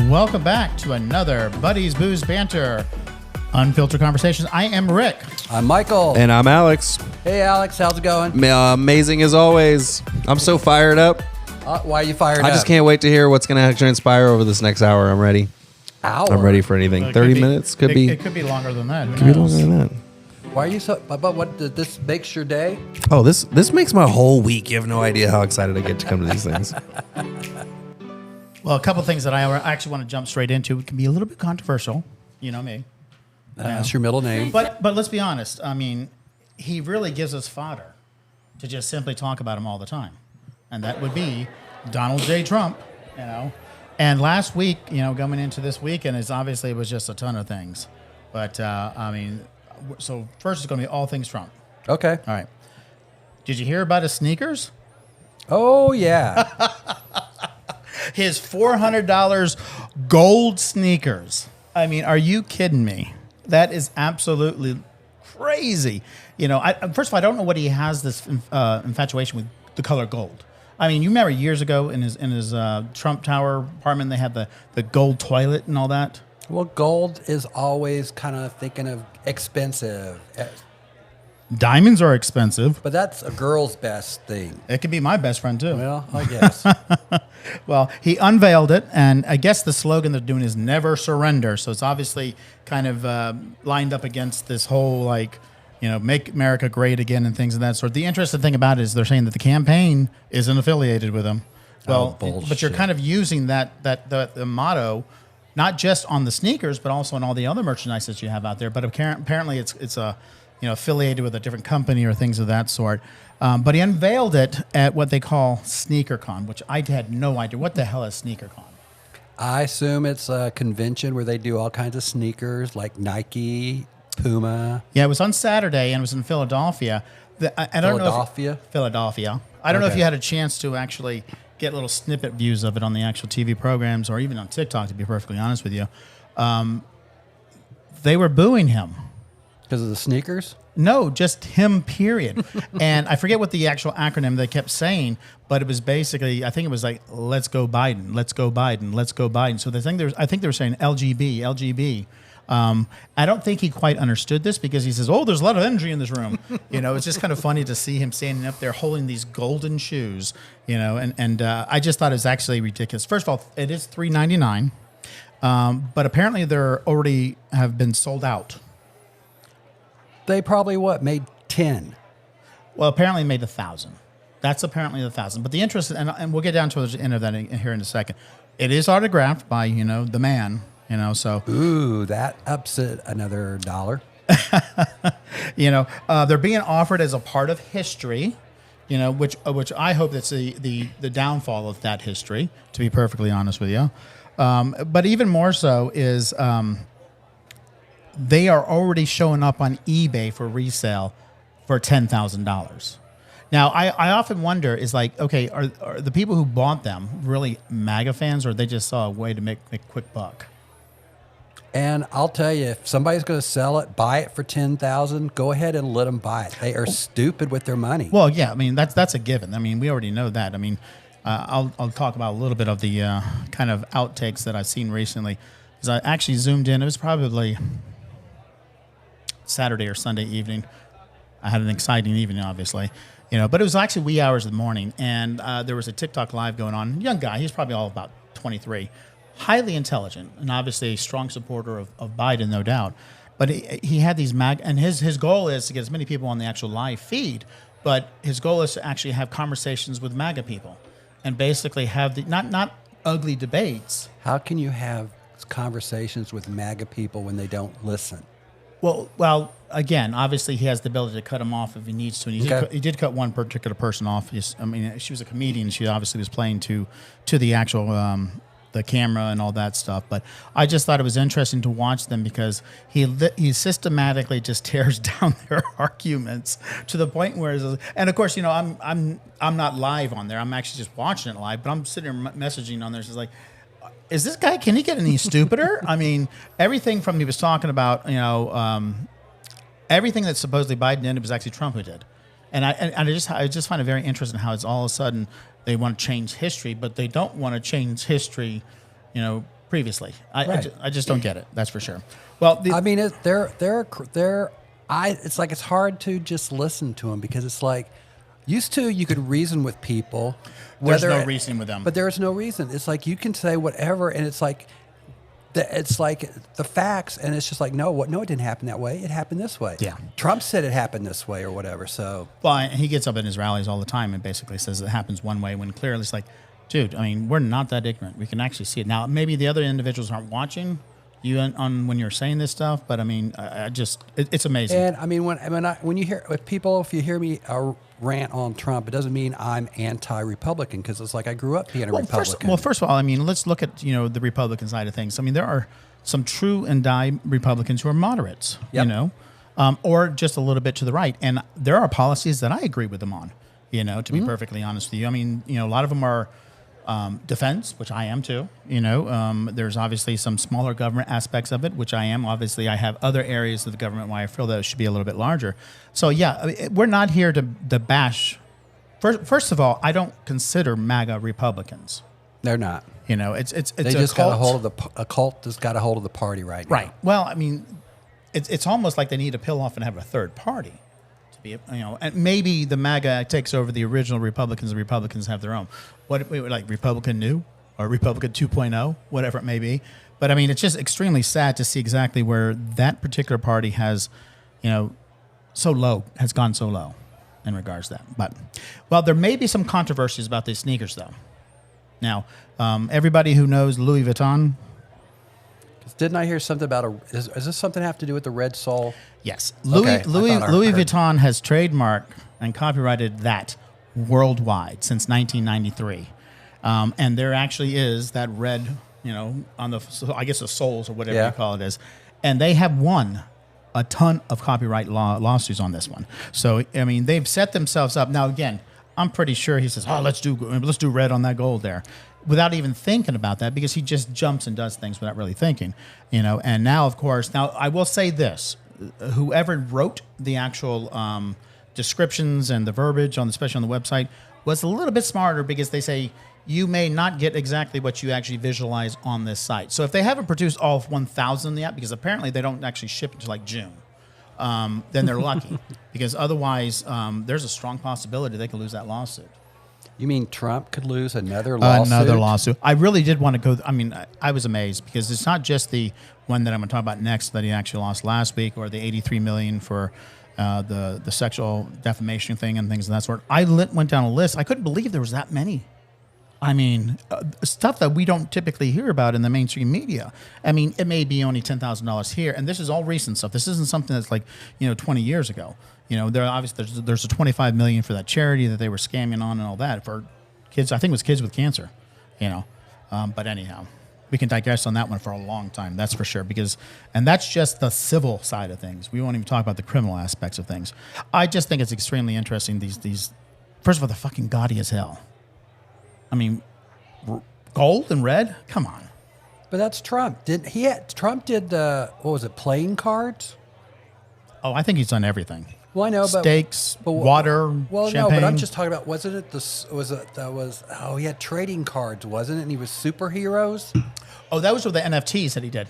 Welcome back to another Buddies Booze Banter Unfiltered Conversations. I am Rick. I'm Michael. And I'm Alex. Hey, Alex. How's it going? Amazing as always. I'm so fired up. Why are you fired up? I just can't wait to hear what's going to transpire over this next hour. I'm ready. I'm ready for anything. 30 minutes? Could be. It could be longer than that. Could be longer than that. Why are you so... But what, this makes your day? Oh, this makes my whole week. You have no idea how excited I get to come to these things. Well, a couple things that I actually want to jump straight into. It can be a little bit controversial. You know me. That's your middle name. But let's be honest. I mean, he really gives us fodder to just simply talk about him all the time. And that would be Donald J. Trump, you know. And last week, you know, coming into this weekend, it was just a ton of things. But, I mean, so first it's going to be all things Trump. Okay. All right. Did you hear about his sneakers? Oh, yeah. His $400 gold sneakers. I mean, are you kidding me? That is absolutely crazy. You know, first of all, I don't know what he has this infatuation with the color gold. I mean, you remember years ago in his Trump Tower apartment, they had the gold toilet and all that. Well, gold is always kind of thinking of expensive. Diamonds are expensive. But that's a girl's best thing. It could be my best friend, too. Well, I guess. Well, he unveiled it, and I guess the slogan they're doing is never surrender. So it's obviously kind of lined up against this whole, like, you know, make America great again and things of that sort. The interesting thing about it is they're saying that the campaign isn't affiliated with him. Well, but you're kind of using the motto, not just on the sneakers, but also on all the other merchandise that you have out there. But apparently it's a, you know, affiliated with a different company or things of that sort. But he unveiled it at what they call SneakerCon, which I had no idea. What the hell is SneakerCon? I assume it's a convention where they do all kinds of sneakers like Nike, Puma. Yeah, it was on Saturday and it was in Philadelphia. I don't know. Philadelphia. I don't know if you had a chance to actually get little snippet views of it on the actual TV programs or even on TikTok, to be perfectly honest with you. They were booing him. Because of the sneakers? No, just him, period. And I forget what the actual acronym they kept saying, but it was basically, I think it was like, let's go Biden, let's go Biden, let's go Biden. So I think they were saying LGB. I don't think he quite understood this because he says, oh, there's a lot of energy in this room. You know, it's just kind of funny to see him standing up there holding these golden shoes, you know, and I just thought it was actually ridiculous. First of all, it is $399, but apparently they're already have been sold out. They probably, made 10? Well, apparently made 1,000. That's apparently 1,000. But the interest, and we'll get down to the end of that here in a second. It is autographed by, you know, the man, you know, so. Ooh, that ups it another $1. You know, they're being offered as a part of history, you know, which I hope that's the downfall of that history, to be perfectly honest with you. But even more so is they are already showing up on eBay for resale for $10,000. Now, I often wonder, is like, okay, are the people who bought them really MAGA fans, or they just saw a way to make a quick buck? And I'll tell you, if somebody's going to sell it, buy it for $10,000, go ahead and let them buy it. They are stupid with their money. Well, yeah, I mean, that's a given. I mean, we already know that. I mean, I'll talk about a little bit of the kind of outtakes that I've seen recently. Because I actually zoomed in. It was probably Saturday or Sunday evening. I had an exciting evening, obviously, you know, but it was actually wee hours of the morning, and there was a TikTok live going on. Young guy, he's probably all about 23, highly intelligent, and obviously a strong supporter of Biden, no doubt. But he had these and his goal is to get as many people on the actual live feed, but his goal is to actually have conversations with MAGA people, and basically have the not ugly debates. How can you have conversations with MAGA people when they don't listen? Well, again, obviously he has the ability to cut him off if he needs to. And he did cut one particular person off. I mean, she was a comedian. She obviously was playing to the actual the camera and all that stuff. But I just thought it was interesting to watch them because he systematically just tears down their arguments to the point where, and of course, you know, I'm not live on there. I'm actually just watching it live, but I'm sitting there messaging on there. She's like, is this guy, can he get any stupider? I mean, everything from he was talking about, you know, everything that supposedly Biden did, it was actually Trump who did. And I just find it very interesting how it's all of a sudden they want to change history, but they don't want to change history, you know, previously. I just don't get it. That's for sure. Well, I mean, it's like it's hard to just listen to them because it's like used to you could reason with people. There's no reasoning with them. But there's no reason. It's like you can say whatever, and it's like the facts, and it's just like no, it didn't happen that way. It happened this way. Yeah, Trump said it happened this way or whatever. So well, he gets up in his rallies all the time and basically says it happens one way when clearly it's like, dude, I mean, we're not that ignorant. We can actually see it. Now, maybe the other individuals aren't watching you on when you're saying this stuff, but I mean, it's amazing. And I mean, when you hear if you hear me rant on Trump, it doesn't mean I'm anti-Republican because it's like I grew up being a Republican. First of all, I mean, let's look at the Republican side of things. I mean, there are some true and die Republicans who are moderates, or just a little bit to the right, and there are policies that I agree with them on. To be perfectly honest with you, I mean, a lot of them are. Defense, which I am too. There's obviously some smaller government aspects of it, which I am. Obviously, I have other areas of the government where I feel that it should be a little bit larger. So yeah, we're not here to bash. First of all, I don't consider MAGA Republicans. They're not. It's they just got a hold of a cult has got a hold of the party right now. Right. Well, I mean, it's almost like they need to peel off and have a third party. And maybe the MAGA takes over the original Republicans. The Republicans have their own. What like Republican New or Republican 2.0, whatever it may be. But I mean, it's just extremely sad to see exactly where that particular party has, has gone so low in regards to that. But well, there may be some controversies about these sneakers, though. Now, everybody who knows Louis Vuitton. Didn't I hear something about is this something have to do with the red sole? Yes. Louis Vuitton has trademarked and copyrighted that worldwide since 1993. And there actually is that red, on the soles or whatever you call it is. And they have won a ton of copyright lawsuits on this one. So, I mean, they've set themselves up. Now, again, I'm pretty sure he says, let's do red on that gold there, without even thinking about that, because he just jumps and does things without really thinking, And now, of course, I will say this: whoever wrote the actual descriptions and the verbiage especially on the website, was a little bit smarter, because they say you may not get exactly what you actually visualize on this site. So if they haven't produced all 1,000 yet, because apparently they don't actually ship until like June, then they're lucky, because otherwise there's a strong possibility they could lose that lawsuit. You mean Trump could lose another lawsuit? Another lawsuit. I really did want to go. I mean, I was amazed, because it's not just the one that I'm going to talk about next that he actually lost last week, or the $83 million for the sexual defamation thing and things of that sort. I went down a list. I couldn't believe there was that many. I mean, stuff that we don't typically hear about in the mainstream media. I mean, it may be only $10,000 here, and this is all recent stuff. This isn't something that's like 20 years ago. There obviously there's a $25 million for that charity that they were scamming on and all that for kids. I think it was kids with cancer. But anyhow, we can digress on that one for a long time. That's for sure. And that's just the civil side of things. We won't even talk about the criminal aspects of things. I just think it's extremely interesting. These first of all, they're fucking gaudy as hell. I mean, gold and red. Come on. But that's Trump. Trump did what was it? Playing cards. Oh, I think he's done everything. Well, I know, steaks, water, well, champagne. No, but I'm just talking about. Wasn't it he had trading cards, wasn't it? And he was superheroes. Oh, that was with the NFTs that he did.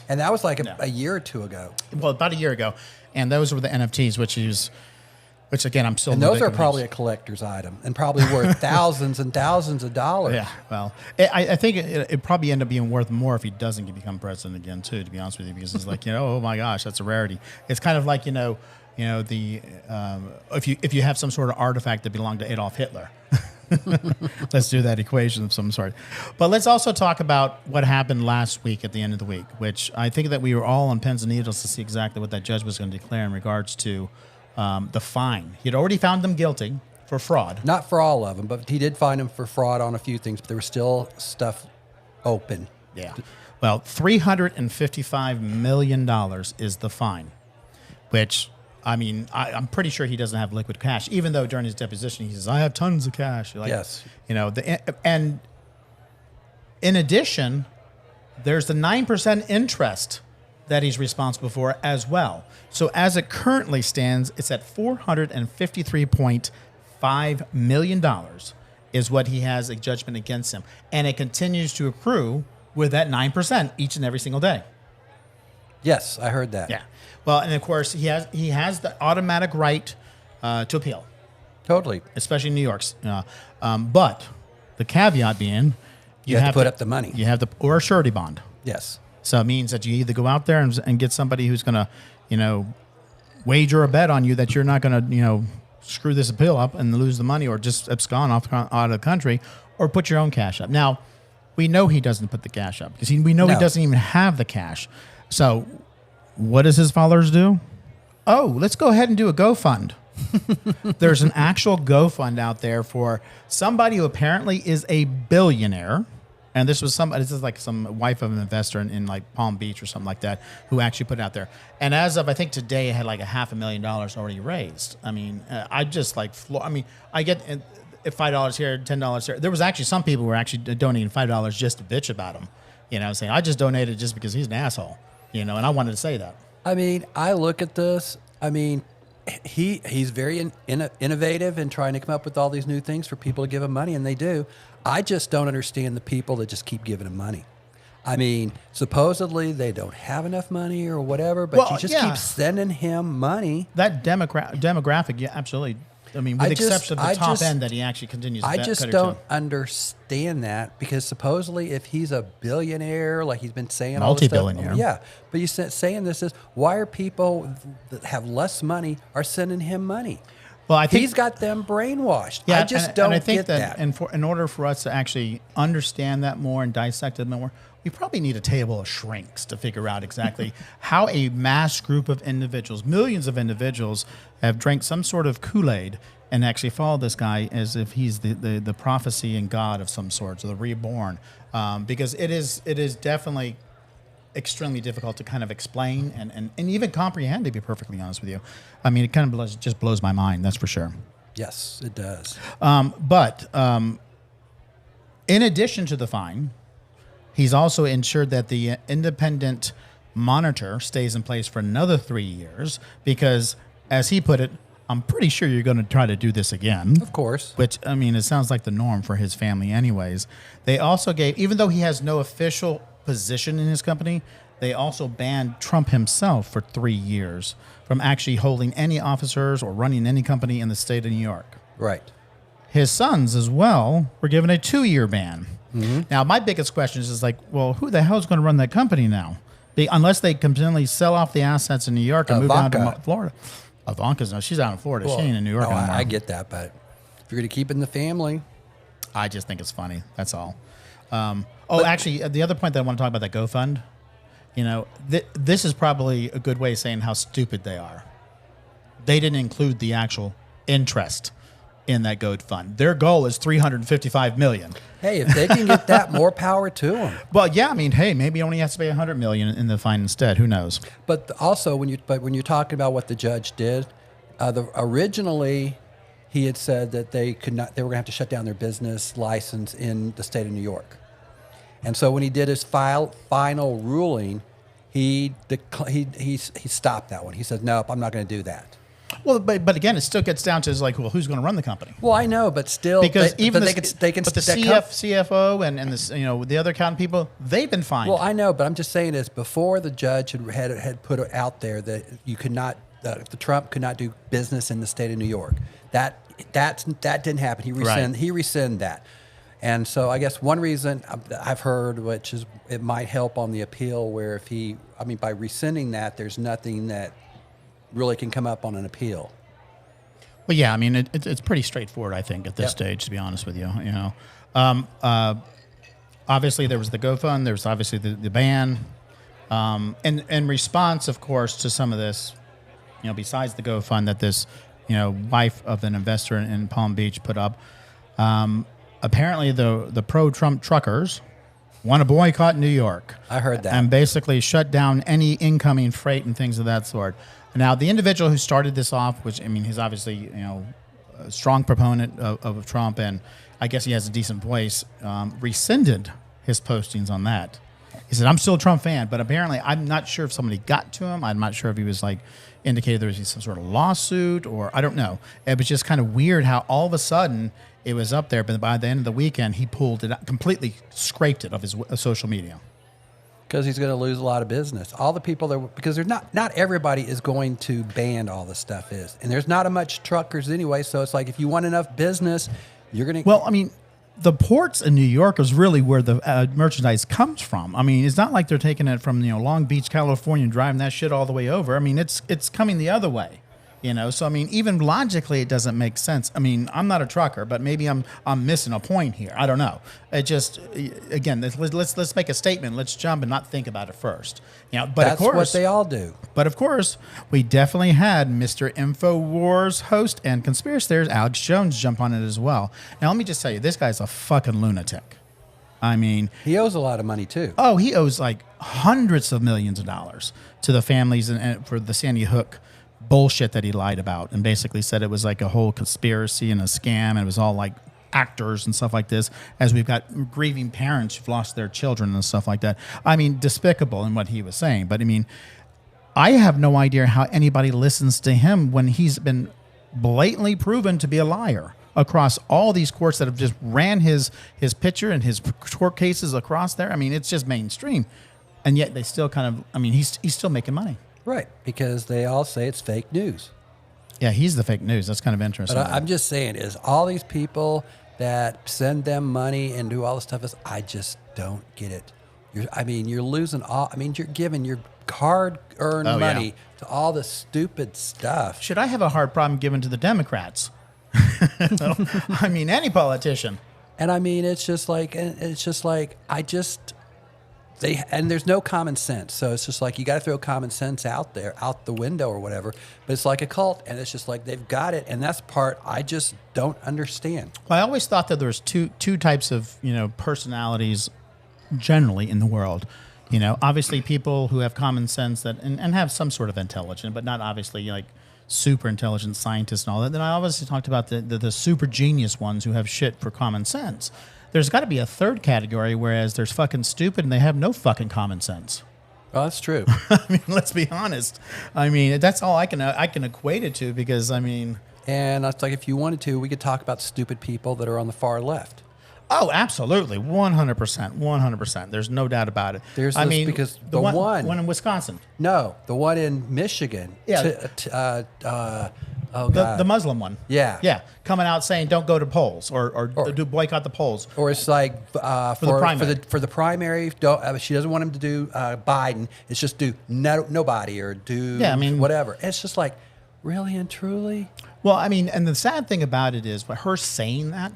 And that was like a year or two ago. Well, about a year ago, and those were the NFTs, which again, I'm still. And those are probably a collector's item, and probably worth thousands and thousands of dollars. Yeah, well, I think it probably end up being worth more if he doesn't become president again, too. To be honest with you, because it's like oh my gosh, that's a rarity. It's kind of like if you have some sort of artifact that belonged to Adolf Hitler. Let's do that equation of some sort. But let's also talk about what happened last week at the end of the week, which I think that we were all on pins and needles to see exactly what that judge was going to declare in regards to the fine. He had already found them guilty for fraud. Not for all of them, but he did find them for fraud on a few things, but there was still stuff open. Yeah. Well, $355 million is the fine, which... I mean, I'm pretty sure he doesn't have liquid cash, even though during his deposition he says, I have tons of cash. Yes. And in addition, there's the 9% interest that he's responsible for as well. So as it currently stands, it's at $453.5 million is what he has a judgment against him. And it continues to accrue with that 9% each and every single day. Yes, I heard that. Yeah. Well, and of course, he has the automatic right to appeal. Totally. Especially in New York's. But the caveat being, you have to put up the money. You have or a surety bond. Yes. So it means that you either go out there and get somebody who's going to, wager a bet on you that you're not going to, screw this appeal up and lose the money or just abscond out of the country, or put your own cash up. Now, we know he doesn't put the cash up because we know he doesn't even have the cash. So what does his followers do? Oh, let's go ahead and do a GoFund. There's an actual GoFund out there for somebody who apparently is a billionaire. And this is like some wife of an investor in like Palm Beach or something like that who actually put it out there. And as of, I think today, it had like $500,000 already raised. I mean, I just like, I get $5 here, $10 here. There was actually some people who were actually donating $5 just to bitch about him. Saying, I just donated just because he's an asshole, and I wanted to say that. I mean, I look at this. I mean, he's very innovative in trying to come up with all these new things for people to give him money, and they do. I just don't understand the people that just keep giving him money. I mean, supposedly they don't have enough money or whatever, but you just keep sending him money. That demographic, yeah, absolutely. I mean, with the exception of the top end that he actually continues to I just don't understand that, because supposedly if he's a billionaire, like he's been saying all this stuff. Multi-billionaire. Yeah, but saying this is, why are people that have less money are sending him money? Well, I think he's got them brainwashed. Yeah, I just don't get that. And in order for us to actually understand that more and dissect it more, we probably need a table of shrinks to figure out exactly how a mass group of individuals, millions of individuals, have drank some sort of Kool-Aid and actually follow this guy as if he's the prophecy and God of some sort, or the reborn. Because it is definitely extremely difficult to kind of explain and even comprehend, to be perfectly honest with you. I mean, it kind of just blows my mind, that's for sure. Yes, it does. But in addition to the fine, he's also ensured that the independent monitor stays in place for another 3 years because, as he put it, I'm pretty sure you're going to try to do this again. Of course. Which, I mean, it sounds like the norm for his family anyways. They also gave, even though he has no official position in his company, they also banned Trump himself for 3 years from actually holding any officers or running any company in the state of New York. Right. His sons as well were given a 2-year ban. Mm-hmm. Now, my biggest question is like, well, who the hell is going to run that company now? Unless they completely sell off the assets in New York and move down to Florida. Ivanka's she's out in Florida. Well, she ain't in New York anymore. I get that, but if you're going to keep it in the family. I just think it's funny. That's all. Actually, the other point that I want to talk about, that GoFund, this is probably a good way of saying how stupid they are. They didn't include the actual interest in that GoFund. Their goal is $355 million. Hey, if they can get that, more power to them. Well, yeah, I mean, hey, maybe he only has to pay $100 million in the fine instead. Who knows? But also, when you're talking about what the judge did, originally he had said that they were going to have to shut down their business license in the state of New York. And so when he did his final ruling, he stopped that one. He said, "Nope, I'm not going to do that." Well, but again, it still gets down to well, who's going to run the company? Well, I know, but still, because the CFO and the other accounting people, they've been fined. Well, I know, but I'm just saying this before the judge had put it out there that you could not, the Trump could not do business in the state of New York. That didn't happen. He rescinded that. And so I guess one reason I've heard, which is it might help on the appeal, where by rescinding that, there's nothing that really can come up on an appeal. Well, yeah, I mean, it's pretty straightforward, I think, at this stage, to be honest with you. Obviously, there was the GoFund. There was obviously the ban. And in response, of course, to some of this, besides the GoFund that this, wife of an investor in Palm Beach put up, apparently the pro-Trump truckers want to boycott New York. I heard that. And basically shut down any incoming freight and things of that sort. Now, the individual who started this off, which, he's obviously, a strong proponent of Trump, and I guess he has a decent voice, rescinded his postings on that. He said, I'm still a Trump fan, but apparently I'm not sure if somebody got to him. I'm not sure if he was like indicated there was some sort of lawsuit or I don't know. It was just kind of weird how all of a sudden it was up there, but by the end of the weekend, he pulled it out, completely scraped it of his social media. Because he's going to lose a lot of business. All the people that because there's not everybody is going to ban all this stuff and there's not a much truckers anyway. So it's like if you want enough business, you're going to. Well, I mean, the ports in New York is really where the merchandise comes from. I mean, it's not like they're taking it from Long Beach, California, and driving that shit all the way over. I mean, it's coming the other way. So I mean, even logically, it doesn't make sense. I mean, I'm not a trucker, but maybe I'm missing a point here. I don't know. It just again, let's make a statement. Let's jump and not think about it first. But that's of course, what they all do. But of course, we definitely had Mr. InfoWars host and conspiracy theorist Alex Jones jump on it as well. Now, let me just tell you, this guy's a fucking lunatic. I mean, he owes a lot of money too. Oh, he owes like hundreds of millions of dollars to the families and for the Sandy Hook bullshit that he lied about and basically said it was like a whole conspiracy and a scam and it was all like actors and stuff like this as we've got grieving parents who've lost their children and stuff like that. I mean, despicable in what he was saying. But I mean, I have no idea how anybody listens to him when he's been blatantly proven to be a liar across all these courts that have just ran his picture and his court cases across there. I mean, it's just mainstream. And yet they still kind of, I mean, he's still making money. Right, because they all say it's fake news. Yeah, he's the fake news. That's kind of interesting. But I'm just saying, is all these people that send them money and do all this stuff, I just don't get it. You're losing all. I mean, you're giving your hard-earned money to all this stupid stuff. Should I have a hard problem giving to the Democrats? I mean, any politician. And I mean, it's just like there's no common sense. So it's just like you got to throw common sense out the window or whatever. But it's like a cult, and it's just like they've got it, and that's part I just don't understand. Well, I always thought that there's two types of personalities generally in the world. Obviously people who have common sense and have some sort of intelligence, but not obviously like super intelligent scientists and all that. Then I obviously talked about the super genius ones who have shit for common sense. There's got to be a third category, whereas there's fucking stupid and they have no fucking common sense. Oh, that's true. I mean, let's be honest. I mean, that's all I can equate it to because, I mean... And it's like if you wanted to, we could talk about stupid people that are on the far left. Oh, absolutely. 100%. There's no doubt about it. Because the one in Wisconsin. No, the one in Michigan. Yeah. God. The Muslim one. Yeah. Coming out saying don't go to polls or do boycott the polls. Or it's like for the primary, she doesn't want him to do Biden. It's just do nobody or do whatever. It's just like, really and truly? Well, I mean, and the sad thing about it is by her saying that,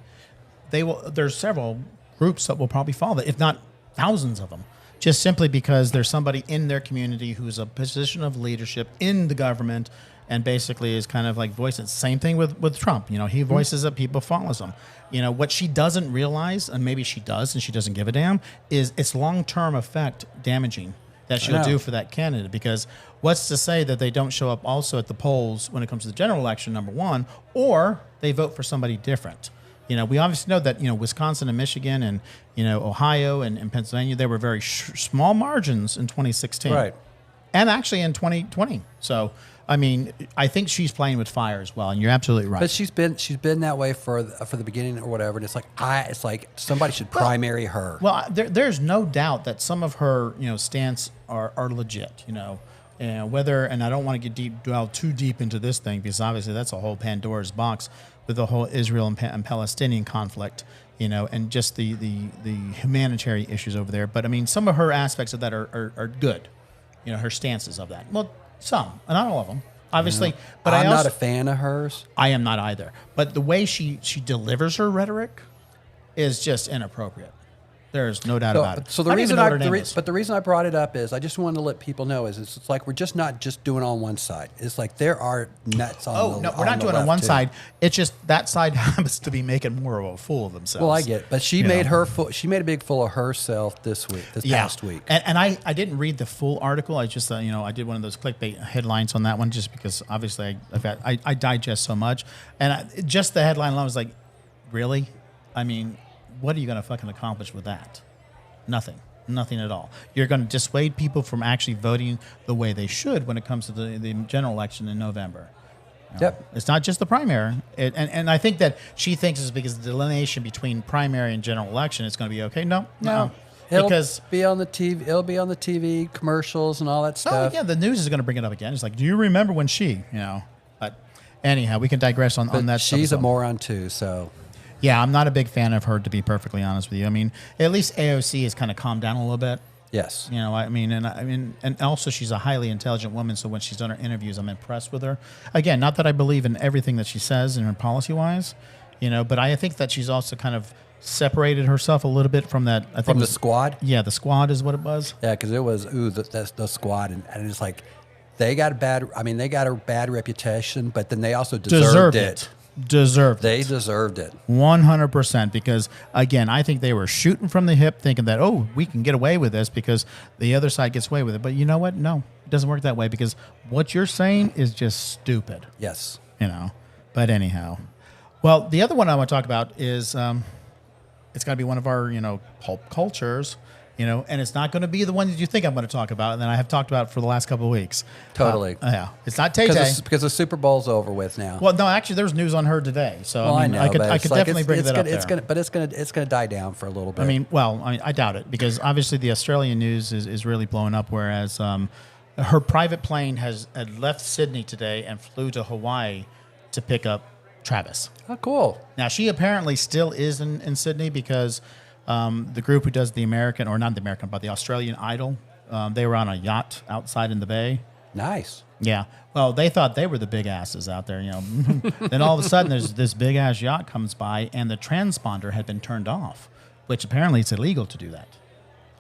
there's several groups that will probably follow that, if not thousands of them, just simply because there's somebody in their community who's a position of leadership in the government and basically is kind of like voicing. Same thing with Trump. He voices it, people follows him. What she doesn't realize, and maybe she does and she doesn't give a damn, is its long-term effect damaging that she'll do for that candidate. Because what's to say that they don't show up also at the polls when it comes to the general election, number one, or they vote for somebody different. We obviously know that, Wisconsin and Michigan and, Ohio and Pennsylvania, they were very small margins in 2016. Right. And actually in 2020. So, I mean, I think she's playing with fire as well, and you're absolutely right. But she's been that way for the beginning or whatever, and it's like somebody should primary her. Well, there's no doubt that some of her stance are legit. And whether, and I don't want to dwell too deep into this thing because obviously that's a whole Pandora's box with the whole Israel and Palestinian conflict, and just the humanitarian issues over there. But I mean, some of her aspects of that are good. Her stances of that. Well, some, not all of them, obviously. But I'm not a fan of hers. I am not either. But the way she delivers her rhetoric is just inappropriate. There's no doubt about it. So the reason I brought it up is I just wanted to let people know is it's like we're just not just doing on one side. It's like there are nuts on the left. Oh no, we're not doing it on one side. It's just that side happens to be making more of a fool of themselves. Well, I get it. But she made a big fool of herself this past week. And I didn't read the full article. I just I did one of those clickbait headlines on that one just because obviously I digest so much, and just the headline alone was like, really? I mean, what are you going to fucking accomplish with that? Nothing. Nothing at all. You're going to dissuade people from actually voting the way they should when it comes to the general election in November. Yep. It's not just the primary. And I think that she thinks it's because the delineation between primary and general election is going to be okay. No. Because be on the TV, it'll be on the TV commercials and all that stuff. Oh, yeah, the news is going to bring it up again. It's like, do you remember when she, But anyhow, we can digress on that. She's a moron too, so. Yeah, I'm not a big fan of her, to be perfectly honest with you. I mean, at least AOC has kind of calmed down a little bit. Yes. And also she's a highly intelligent woman, so when she's done her interviews, I'm impressed with her. Again, not that I believe in everything that she says in her policy-wise, but I think that she's also kind of separated herself a little bit from that. I think from the squad? Yeah, the squad is what it was. Yeah, because it was, the squad, and it's like, they got a bad reputation, but then they also deserved it. They deserved it 100%, because again, I think they were shooting from the hip, thinking that we can get away with this because the other side gets away with it. But you know what? No, it doesn't work that way, because what you're saying is just stupid. Yes. But anyhow, well, the other one I want to talk about is it's got to be one of our pulp cultures. And it's not going to be the one that you think I'm going to talk about, and then I have talked about for the last couple of weeks. Totally. Yeah. It's not Tay-Tay. Because the Super Bowl's over with now. Well, no, actually, there's news on her today. So, I know, I could definitely bring that up there. But it's gonna die down for a little bit. I doubt it, because obviously the Australian news is really blowing up, whereas her private plane had left Sydney today and flew to Hawaii to pick up Travis. Oh, cool. Now, she apparently still is in Sydney, because the group who does the Australian Idol, they were on a yacht outside in the bay. Nice. Yeah. Well, they thought they were the big asses out there, Then all of a sudden, there's this big ass yacht comes by, and the transponder had been turned off, which apparently it's illegal to do that.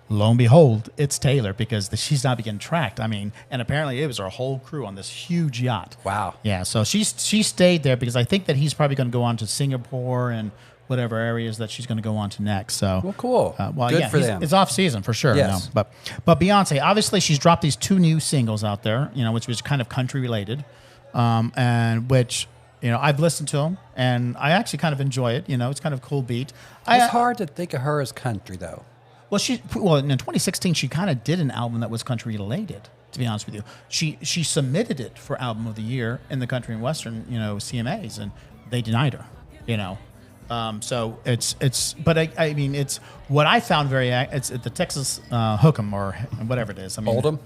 Lo and behold, it's Taylor, because she's not being tracked. And apparently it was her whole crew on this huge yacht. Wow. Yeah. So she stayed there, because I think that he's probably going to go on to Singapore and whatever areas that she's going to go on to next. So, well, cool. Good for them. It's off season for sure. Yes. But Beyonce, obviously, she's dropped these 2 new singles out there, which was kind of country related, and which I've listened to them, and I actually kind of enjoy it. It's kind of a cool beat. It's hard to think of her as country, though. Well, in 2016, she kind of did an album that was country related. To be honest with you, she submitted it for Album of the Year in the Country and Western, CMAs, and they denied her. So it's what I found it's the Texas Hook'em or whatever it is. Hold'em,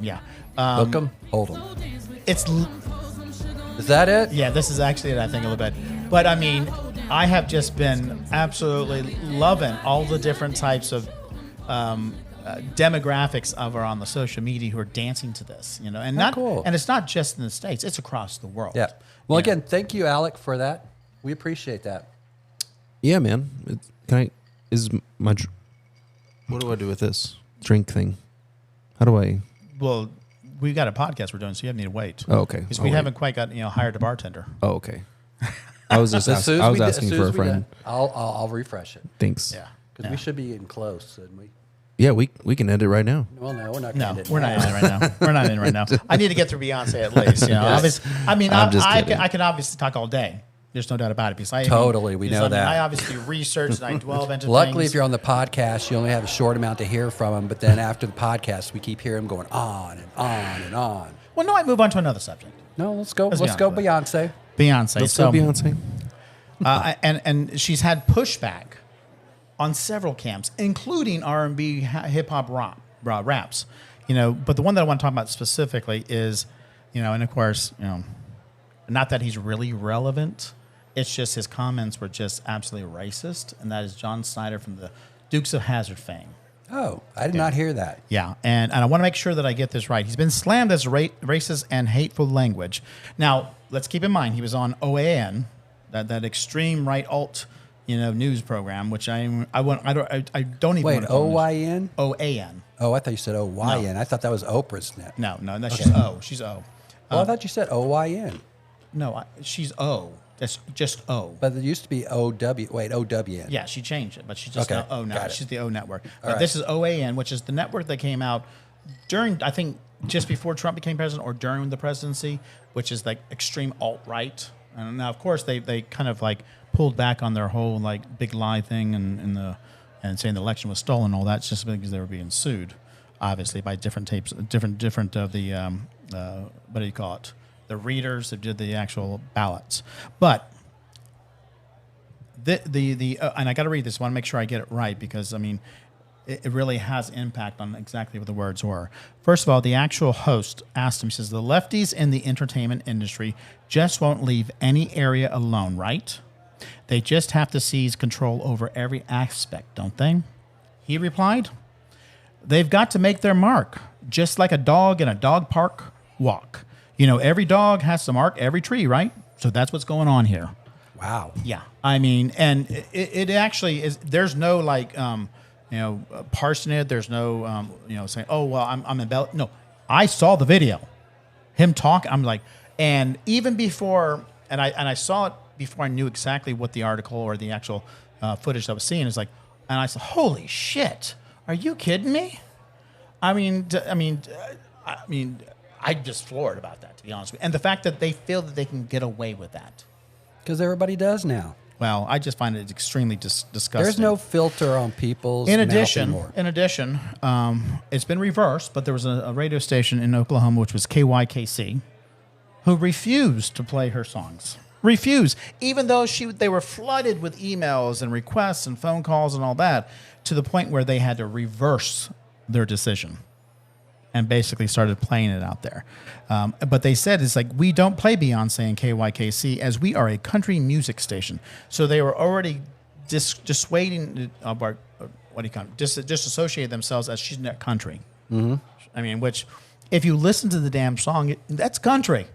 yeah. Hook'em, Hold'em. Is that it? Yeah, this is actually it. I think a little bit, but I have just been absolutely loving all the different types of demographics of her on the social media who are dancing to this. And cool. And it's not just in the States; it's across the world. Yeah. Well, again, thank you, Alec, for that. We appreciate that. Yeah, man. What do I do with this drink thing? How do I? Well, we got a podcast we're doing, so you need to wait. Oh, okay. Because we haven't quite got hired a bartender. Oh, okay. I was just asking for a friend. I'll refresh it. Thanks. Yeah. Because we should be getting close, shouldn't we? Yeah, we can end it right now. Well, no, we're not. We're not in it right now. We're not in it right now. I need to get through Beyonce at least. Yes. I can obviously talk all day. There's no doubt about it. Because we know that. I obviously research and I delve into Luckily, things. if you're on the podcast, you only have a short amount to hear from him. But then after the podcast, we keep hearing him going on and on and on. Well, no, I move on to another subject. No, let's go Beyonce. Let's go Beyonce. And she's had pushback on several camps, including R&B, hip hop, raps. But the one that I want to talk about specifically is, and of course, not that he's really relevant. It's just his comments were just absolutely racist, and that is John Snyder from the Dukes of Hazzard fame. Oh, I did not hear that. Yeah, and I want to make sure that I get this right. He's been slammed as racist and hateful language. Now, let's keep in mind he was on OAN, that extreme right alt, news program, which I don't even. Wait, OYN? OAN. Oh, I thought you said OYN. No. I thought that was Oprah's net. No, that's just O. She's O. Well, I thought you said OYN. No, she's O. That's just O. But there used to be OW. Wait, OWN. Yeah, she changed it, but she's just okay. O now. Got it. She's the O network. Right. This is OAN, which is the network that came out during, I think, just before Trump became president or during the presidency, which is like extreme alt-right. And now, of course, they kind of like pulled back on their whole like big lie thing and the and saying the election was stolen and all that, just because they were being sued, obviously, by different of the, what do you call it? The readers that did the actual ballots. But and I got to read this. I want to make sure I get it right because, I mean, it really has impact on exactly what the words were. First of all, the actual host asked him, he says, the lefties in the entertainment industry just won't leave any area alone, right? They just have to seize control over every aspect, don't they? He replied, they've got to make their mark, just like a dog in a dog park walk. You know, every dog has to mark every tree, right? So that's what's going on here. Wow. Yeah. I mean, and it actually is, there's no like, parsing it. There's no, saying, oh, well, I'm in bell. No, I saw the video. Him talk. I'm like, and even before, and I saw it before I knew exactly what the article or the actual footage I was seeing is like, and I said, holy shit, are you kidding me? I'm just floored about that, to be honest with you. And the fact that they feel that they can get away with that. Because everybody does now. Well, I just find it extremely disgusting. There's no filter on people's mouth anymore. In addition, it's been reversed, but there was a radio station in Oklahoma, which was KYKC, who refused to play her songs. Refused, even though they were flooded with emails and requests and phone calls and all that, to the point where they had to reverse their decision and basically started playing it out there. But they said, it's like, we don't play Beyonce and KYKC as we are a country music station. So they were already dissuading, disassociate themselves as she's not country. Mm-hmm. I mean, which, if you listen to the damn song, that's country.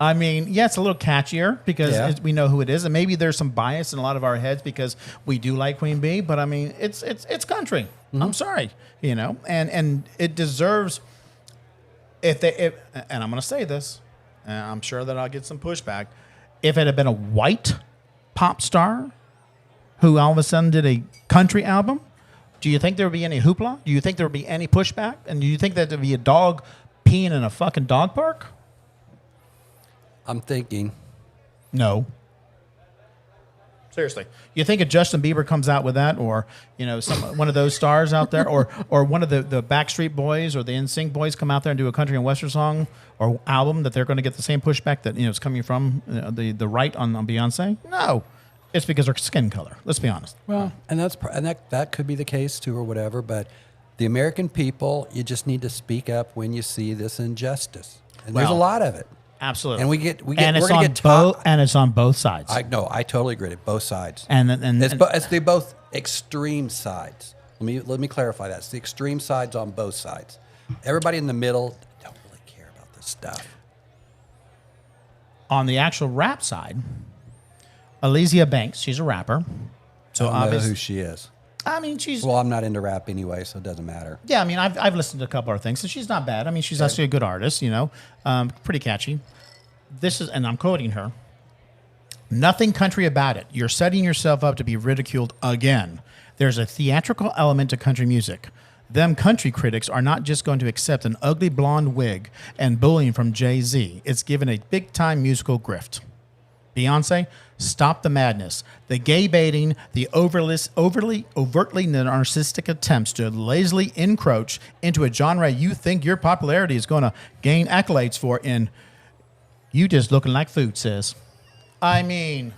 I mean, yeah, it's a little catchier because we know who it is. And maybe there's some bias in a lot of our heads because we do like Queen Bee. But, I mean, it's country. Mm-hmm. I'm sorry, and it deserves... and I'm going to say this, and I'm sure that I'll get some pushback. If it had been a white pop star who all of a sudden did a country album, do you think there would be any hoopla? Do you think there would be any pushback? And do you think that there would be a dog peeing in a fucking dog park? I'm thinking. No. Seriously, you think if Justin Bieber comes out with that, or one of those stars out there, or one of the Backstreet Boys or the NSYNC boys come out there and do a country and western song or album, that they're going to get the same pushback that it's coming from the right on Beyonce? No, it's because of skin color. Let's be honest. Well, and that could be the case too, or whatever. But the American people, you just need to speak up when you see this injustice, and there's a lot of it. Absolutely, and and it's on both sides. I totally agree. Both sides, and it's the both extreme sides. Let me clarify that. It's the extreme sides on both sides. Everybody in the middle don't really care about this stuff. On the actual rap side, Elysia Banks, she's a rapper. So I don't know who she is. I mean, I'm not into rap anyway, so it doesn't matter. Yeah, I mean, I've listened to a couple of things, and she's not bad. I mean, she's actually a good artist, pretty catchy. And I'm quoting her, nothing country about it. You're setting yourself up to be ridiculed again. There's a theatrical element to country music. Them country critics are not just going to accept an ugly blonde wig and bullying from Jay-Z. It's given a big-time musical grift. Beyonce, stop the madness. The gay baiting, the overtly narcissistic attempts to lazily encroach into a genre you think your popularity is going to gain accolades for, and you just looking like food, sis. I mean,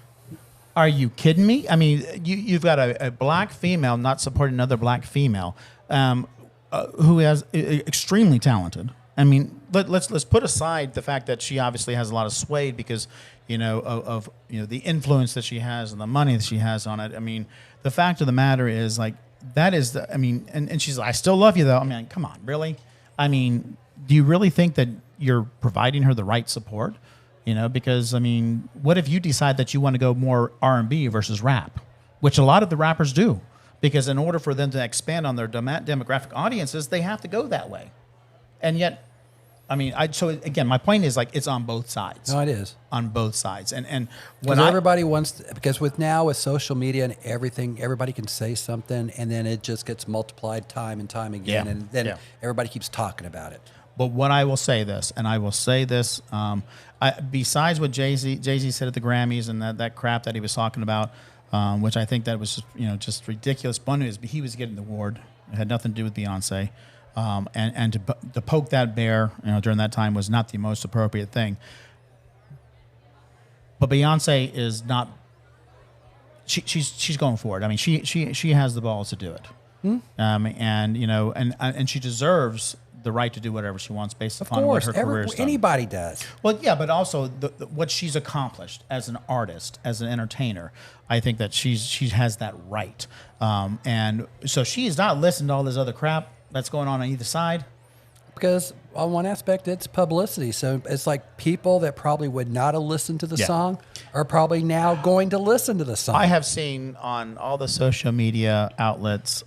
are you kidding me? I mean, you've got a black female not supporting another black female who is extremely talented. I mean, let's put aside the fact that she obviously has a lot of sway because of the influence that she has and the money that she has on it. I mean, the fact of the matter is, like, that is and she's like, I still love you though. I mean, come on, really? I mean, do you really think that you're providing her the right support? Because I mean, what if you decide that you want to go more R&B versus rap, which a lot of the rappers do, because in order for them to expand on their demographic audiences, they have to go that way. And yet, I mean, so again, my point is, like, it's on both sides. No, it is on both sides, and when everybody wants because with social media and everything, everybody can say something, and then it just gets multiplied time and time again, and then everybody keeps talking about it. But what I will say this, besides what Jay-Z said at the Grammys and that crap that he was talking about, which I think that was just ridiculous. One is he was getting the award; it had nothing to do with Beyonce, and to poke that bear during that time was not the most appropriate thing. But Beyonce is not. She's going for it. I mean, she has the balls to do it, and she deserves the right to do whatever she wants based upon what her career is. Anybody does. Well, yeah, but also what she's accomplished as an artist, as an entertainer, I think that she has that right. And so she is not listening to all this other crap that's going on either side. Because on one aspect, it's publicity. So it's like people that probably would not have listened to the song are probably now going to listen to the song. I have seen on all the social media outlets,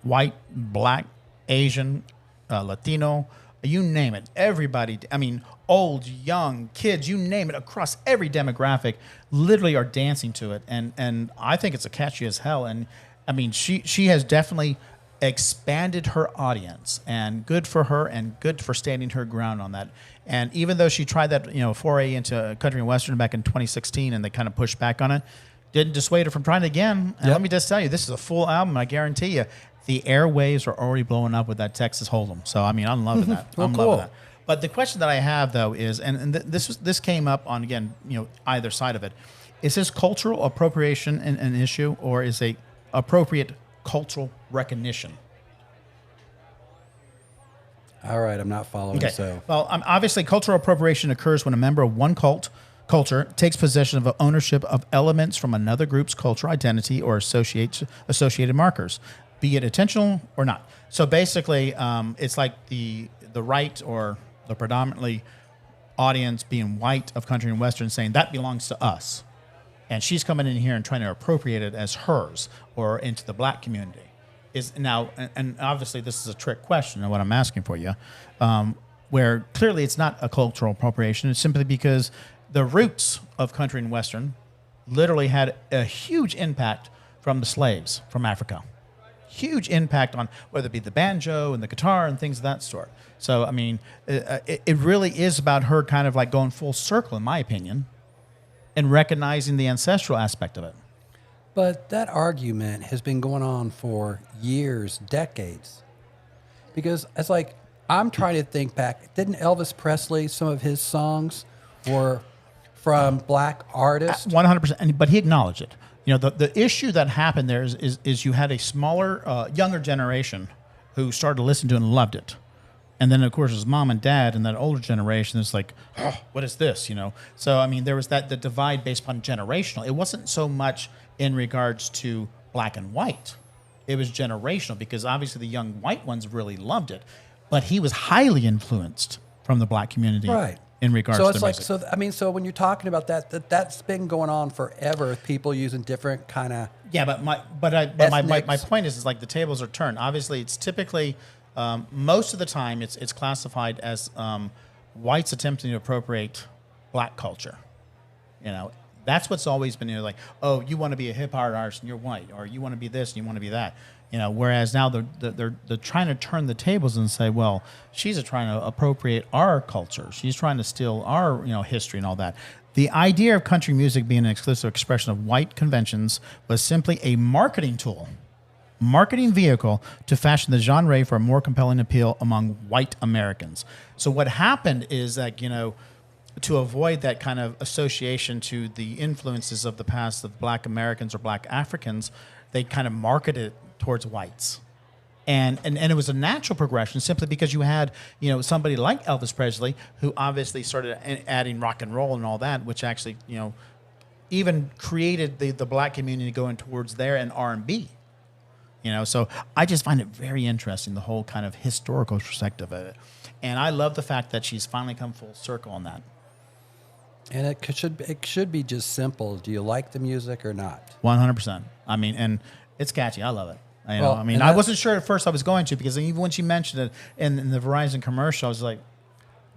white, black, Asian, Latino, you name it. Everybody, I mean, old, young, kids, you name it, across every demographic, literally are dancing to it. And I think it's a catchy as hell. And I mean, she has definitely expanded her audience, and good for her, and good for standing her ground on that. And even though she tried that, foray into country and western back in 2016, and they kind of pushed back on it, didn't dissuade her from trying it again. And let me just tell you, this is a full album. I guarantee you, the airwaves are already blowing up with that Texas Hold'em. So I mean, I'm loving that. Well, I'm loving that. But the question that I have though is, and this came up on again, either side of it, is this cultural appropriation an issue, or is a appropriate cultural recognition? All right, I'm not following. Okay. So, well, obviously, cultural appropriation occurs when a member of one culture takes possession of ownership of elements from another group's cultural identity or associated markers, be it intentional or not. So basically, it's like the right, or the predominantly audience being white of country and western, saying that belongs to us. And she's coming in here and trying to appropriate it as hers, or into the black community. Is now, and obviously this is a trick question of what I'm asking for you, where clearly it's not a cultural appropriation. It's simply because the roots of country and western literally had a huge impact from the slaves from Africa. Huge impact on whether it be the banjo and the guitar and things of that sort. So, I mean, it really is about her kind of like going full circle, in my opinion, and recognizing the ancestral aspect of it. But that argument has been going on for years, decades. Because it's like, I'm trying to think back. Didn't Elvis Presley, some of his songs were from black artists? 100%. But he acknowledged it. The issue that happened there is you had a smaller, younger generation who started to listen to it and loved it. And then, of course, his mom and dad and that older generation is like, oh, what is this? So, I mean, there was the divide based upon generational. It wasn't so much in regards to black and white. It was generational, because obviously the young white ones really loved it. But he was highly influenced from the black community, right, in regards to the music. So when you're talking about that's been going on forever, people using different kind of... Yeah, but my point is like the tables are turned. Obviously, it's typically... most of the time, it's classified as whites attempting to appropriate black culture. That's what's always been like, oh, you want to be a hip hop artist and you're white, or you want to be this and you want to be that. Whereas now they're trying to turn the tables and say, well, she's trying to appropriate our culture. She's trying to steal our history and all that. The idea of country music being an exclusive expression of white conventions was simply a marketing tool. Marketing vehicle to fashion the genre for a more compelling appeal among white Americans. So what happened is that, to avoid that kind of association to the influences of the past of black Americans or black Africans, they kind of marketed it towards whites. And it was a natural progression, simply because you had, somebody like Elvis Presley, who obviously started adding rock and roll and all that, which actually, even created the black community going towards there, and R&B. So I just find it very interesting, the whole kind of historical perspective of it. And I love the fact that she's finally come full circle on that. And it should be just simple. Do you like the music or not? 100%. I mean, and it's catchy. I love it. I wasn't sure at first I was going to, because even when she mentioned it in the Verizon commercial, I was like,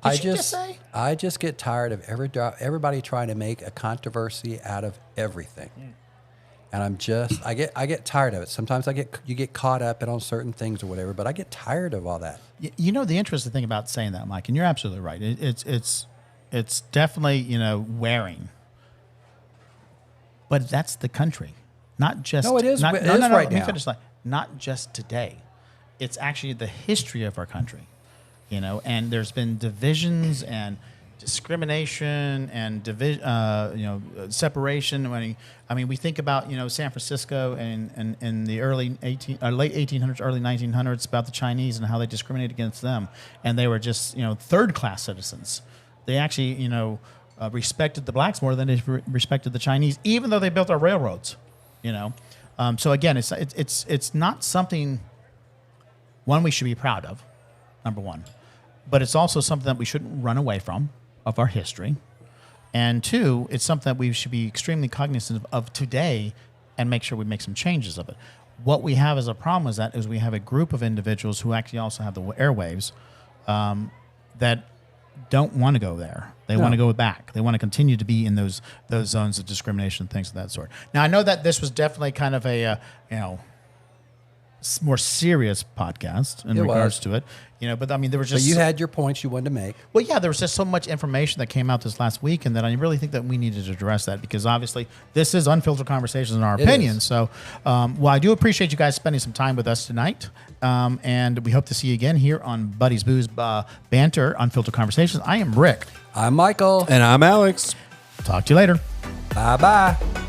did she just say? I just get tired of everybody trying to make a controversy out of everything. Yeah. And I get tired of it. Sometimes you get caught up on certain things or whatever, but I get tired of all that. The interesting thing about saying that, Mike, and you're absolutely right. It's definitely, wearing. But that's the country, not just. No, it is. Not, it no, is no, no, right let me now. finish that. Not just today. It's actually the history of our country, and there's been divisions and discrimination and separation. We think about San Francisco and in the late 1800s, early 1900s about the Chinese and how they discriminated against them, and they were just third class citizens. They actually respected the blacks more than they respected the Chinese, even though they built our railroads. So again, it's not something one we should be proud of, number one, but it's also something that we shouldn't run away from. Of our history, and two, it's something that we should be extremely cognizant of today, and make sure we make some changes of it. What we have as a problem is we have a group of individuals who actually also have the airwaves that don't want to go there. They want to go back. They want to continue to be in those zones of discrimination and things of that sort. Now, I know that this was definitely kind of a more serious podcast in regards to it, but I mean, there was just. But you had your points you wanted to make. Well, yeah, there was just so much information that came out this last week, and that I really think that we needed to address that because obviously this is unfiltered conversations in our opinion. So, I do appreciate you guys spending some time with us tonight, and we hope to see you again here on Buddy's Booze Banter Unfiltered Conversations. I am Rick. I'm Michael. And I'm Alex. Talk to you later. Bye-bye.